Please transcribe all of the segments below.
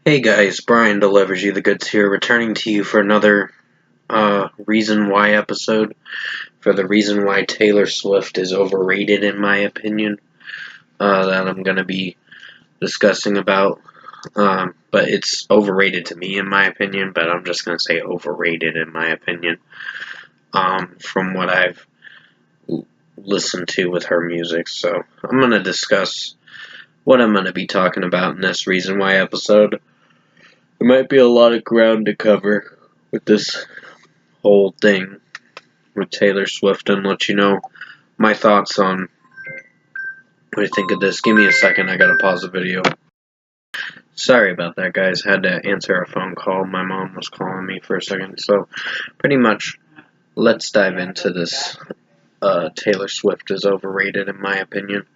Hey guys, Brian delivers you the goods here, returning to you for another Reason Why episode, for the reason why Taylor Swift is overrated in my opinion, that I'm going to be discussing about. But it's overrated to me in my opinion, but I'm just going to say overrated in my opinion, from what I've listened to with her music. So I'm going to discuss what I'm going to be talking about in this Reason Why episode. There might be a lot of ground to cover with this whole thing with Taylor Swift and let you know my thoughts on what I think of this. Give me a second, I gotta pause the video. Sorry about that, guys. Had to answer a phone call. My mom was calling me for a second. So, pretty much, let's dive into this. Taylor Swift is overrated, in my opinion.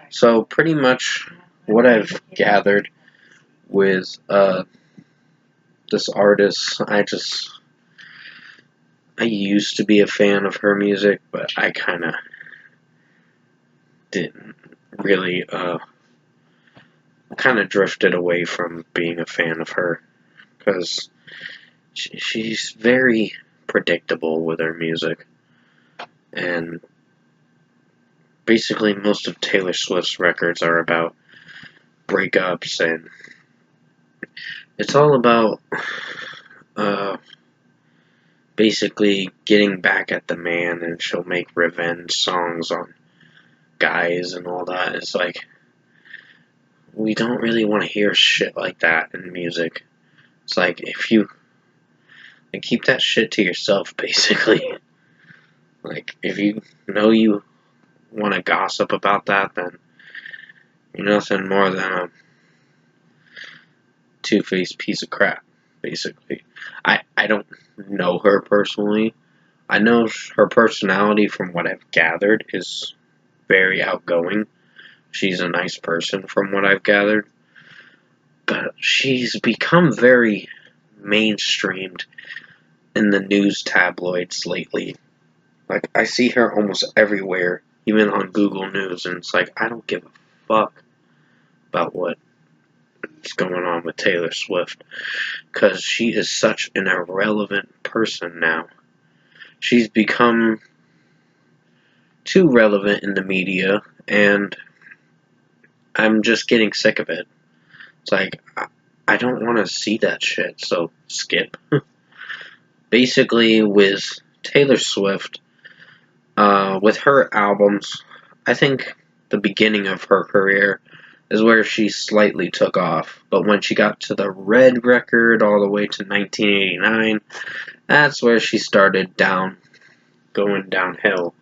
So, pretty much, what I've gathered with this artist, I used to be a fan of her music, but I kind of didn't really, kind of drifted away from being a fan of her because she's very predictable with her music, and basically most of Taylor Swift's records are about breakups, and it's all about basically getting back at the man, and she'll make revenge songs on guys and all that. It's like, we don't really want to hear shit like that in music. It's like, if you keep that shit to yourself, basically. Like, if you know you want to gossip about that, then you're nothing more than a two-faced piece of crap, basically. I don't know her personally. I know her personality, from what I've gathered, is very outgoing. She's a nice person, from what I've gathered. But she's become very mainstreamed in the news tabloids lately. Like, I see her almost everywhere, even on Google News, and it's like, I don't give a fuck about what's going on with Taylor Swift, because she is such an irrelevant person now. She's become too relevant in the media, and I'm just getting sick of it. It's like, I don't want to see that shit, so skip. Basically, with Taylor Swift, with her albums, I think the beginning of her career is where she slightly took off. But when she got to the Red record all the way to 1989, that's where she started going downhill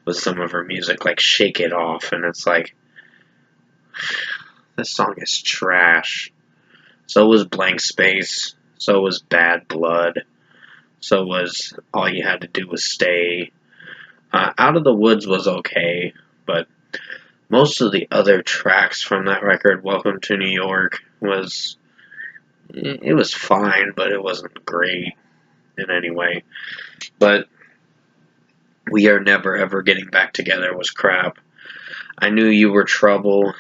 with some of her music, like Shake It Off. And it's like, this song is trash. So was Blank Space. So was Bad Blood. So was All You Had to Do Was Stay. Out of the Woods was okay, but most of the other tracks from that record, Welcome to New York, it was fine, but it wasn't great in any way. But We Are Never Ever Getting Back Together was crap. I Knew You Were Trouble,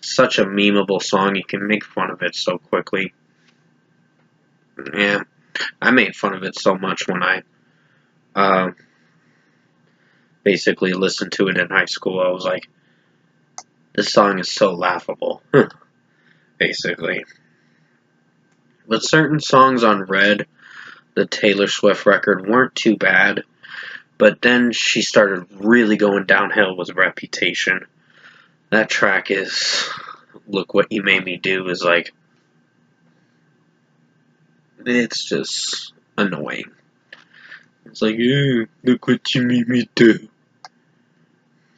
such a memeable song, you can make fun of it so quickly. Yeah, I made fun of it so much when I basically listened to it in high school. I was like, this song is so laughable, basically. But certain songs on Red, the Taylor Swift record, weren't too bad. But then she started really going downhill with Reputation. That track is, Look What You Made Me Do, is like, it's just annoying. It's like, look what you made me do.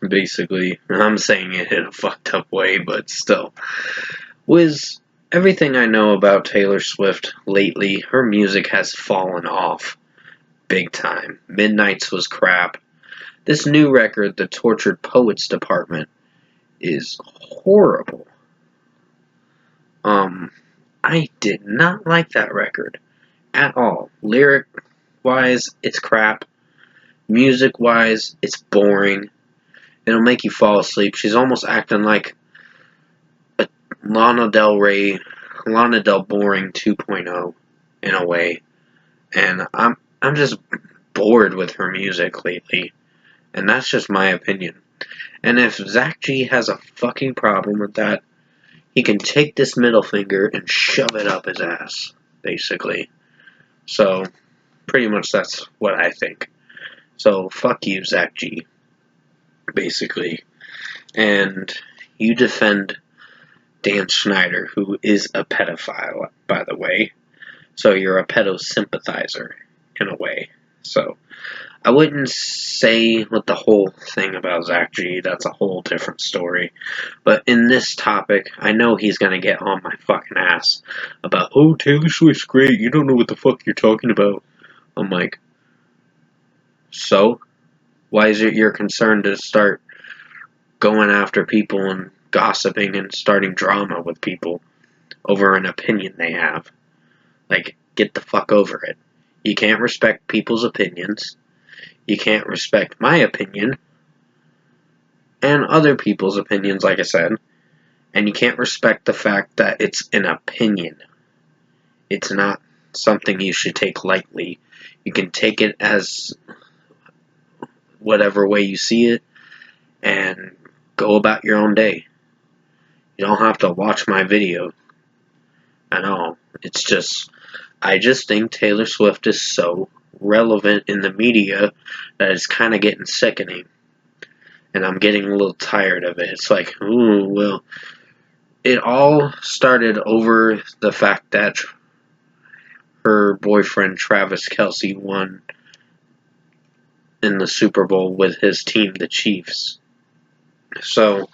Basically, I'm saying it in a fucked up way, but still. With everything I know about Taylor Swift lately, her music has fallen off big time. Midnights was crap. This new record, The Tortured Poets Department, is horrible. I did not like that record at all. Lyric wise, it's crap. Music wise, it's boring. It'll make you fall asleep. She's almost acting like a Lana Del Rey Lana Del Boring 2.0 in a way, and I'm just bored with her music lately, and that's just my opinion. And if Zach G has a fucking problem with that, he can take this middle finger and shove it up his ass, basically. So, pretty much that's what I think. So, fuck you, Zach G, basically. And you defend Dan Schneider, who is a pedophile, by the way. So, you're a pedo sympathizer, in a way. So, I wouldn't say with the whole thing about Zach G, that's a whole different story. But in this topic, I know he's gonna get on my fucking ass about, oh, Taylor Swift's great, you don't know what the fuck you're talking about. I'm like, so? Why is it your concern to start going after people and gossiping and starting drama with people over an opinion they have? Like, get the fuck over it. You can't respect people's opinions. You can't respect my opinion and other people's opinions, like I said. And you can't respect the fact that it's an opinion. It's not something you should take lightly. You can take it as whatever way you see it and go about your own day. You don't have to watch my video at all. It's just, I just think Taylor Swift is so relevant in the media that it's kind of getting sickening. And I'm getting a little tired of it. It's like, ooh, well, it all started over the fact that her boyfriend Travis Kelce won in the Super Bowl with his team, the Chiefs. So,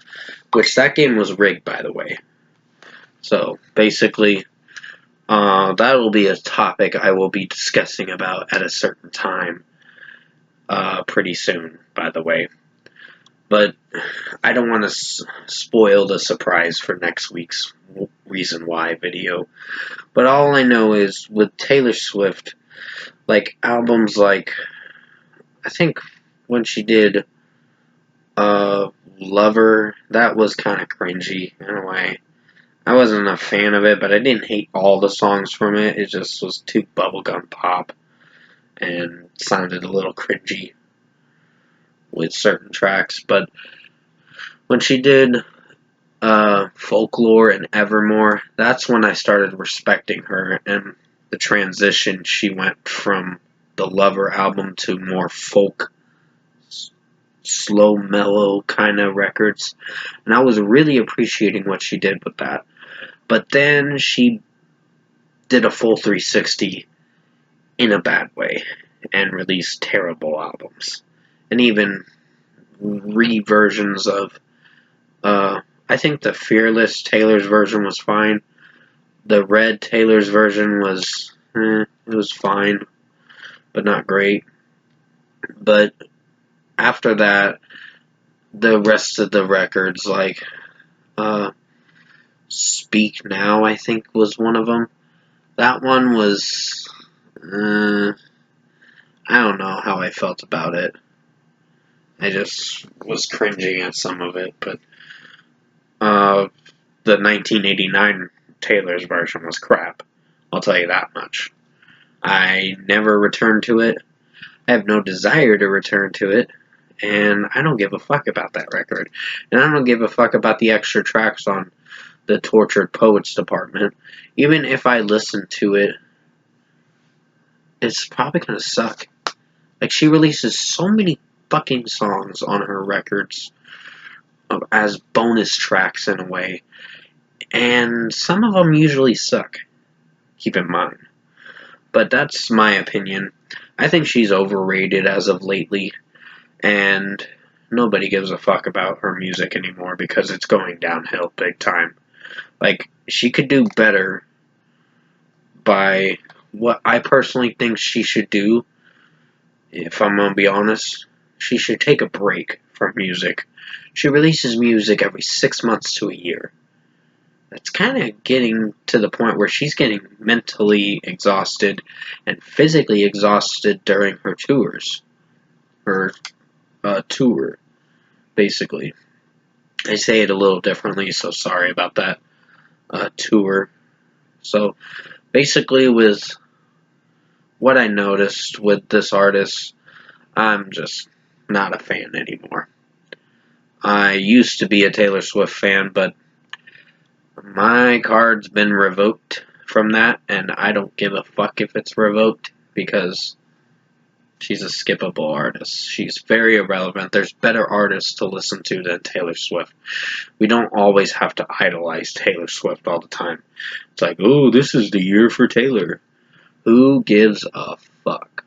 which that game was rigged, by the way. So, basically, that will be a topic I will be discussing about at a certain time pretty soon, by the way. But I don't want to spoil the surprise for next week's Reason Why video. But all I know is with Taylor Swift, like albums like, I think when she did Lover, that was kind of cringy in a way. I wasn't a fan of it, but I didn't hate all the songs from it. It just was too bubblegum pop and sounded a little cringy with certain tracks. But when she did Folklore and Evermore, that's when I started respecting her and the transition she went from the Lover album to more folk, slow, mellow kind of records. And I was really appreciating what she did with that. But then she did a full 360 in a bad way and released terrible albums. And even re-versions of, I think the Fearless Taylor's version was fine. The Red Taylor's version was, it was fine, but not great. But after that, the rest of the records, like, Speak Now, I think was one of them. That one was, I don't know how I felt about it. I just was cringing at some of it, but the 1989 Taylor's version was crap. I'll tell you that much. I never returned to it. I have no desire to return to it, and I don't give a fuck about that record. And I don't give a fuck about the extra tracks on the Tortured Poets department. Even if I listen to it, it's probably gonna suck. Like, she releases so many fucking songs on her records as bonus tracks in a way, and some of them usually suck. Keep in mind. But that's my opinion. I think she's overrated as of lately, and nobody gives a fuck about her music anymore because it's going downhill big time. Like, she could do better by what I personally think she should do. If I'm gonna be honest, she should take a break from music. She releases music every 6 months to a year. That's kind of getting to the point where she's getting mentally exhausted and physically exhausted during her tours. Her tour, basically. I say it a little differently, so sorry about that. Tour. So basically, with what I noticed with this artist, I'm just not a fan anymore. I used to be a Taylor Swift fan, but my card's been revoked from that, and I don't give a fuck if it's revoked because she's a skippable artist. She's very irrelevant. There's better artists to listen to than Taylor Swift. We don't always have to idolize Taylor Swift all the time. It's like, oh, this is the year for Taylor. Who gives a fuck?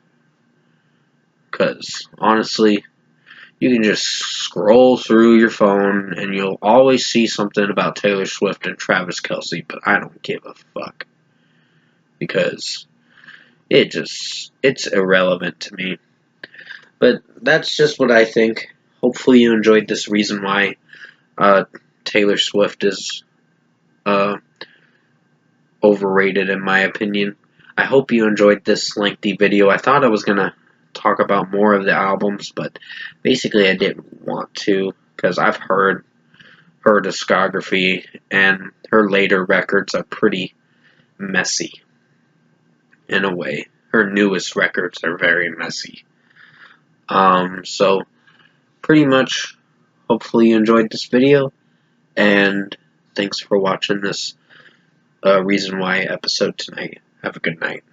Because, honestly, you can just scroll through your phone and you'll always see something about Taylor Swift and Travis Kelce, but I don't give a fuck. Because it's irrelevant to me. But that's just what I think. Hopefully you enjoyed this reason why Taylor Swift is overrated in my opinion. I hope you enjoyed this lengthy video. I thought I was going to talk about more of the albums, but basically I didn't want to because I've heard her discography and her later records are pretty messy in a way. Her newest records are very messy. So pretty much, hopefully you enjoyed this video, and thanks for watching this Reason Why episode tonight. Have a good night.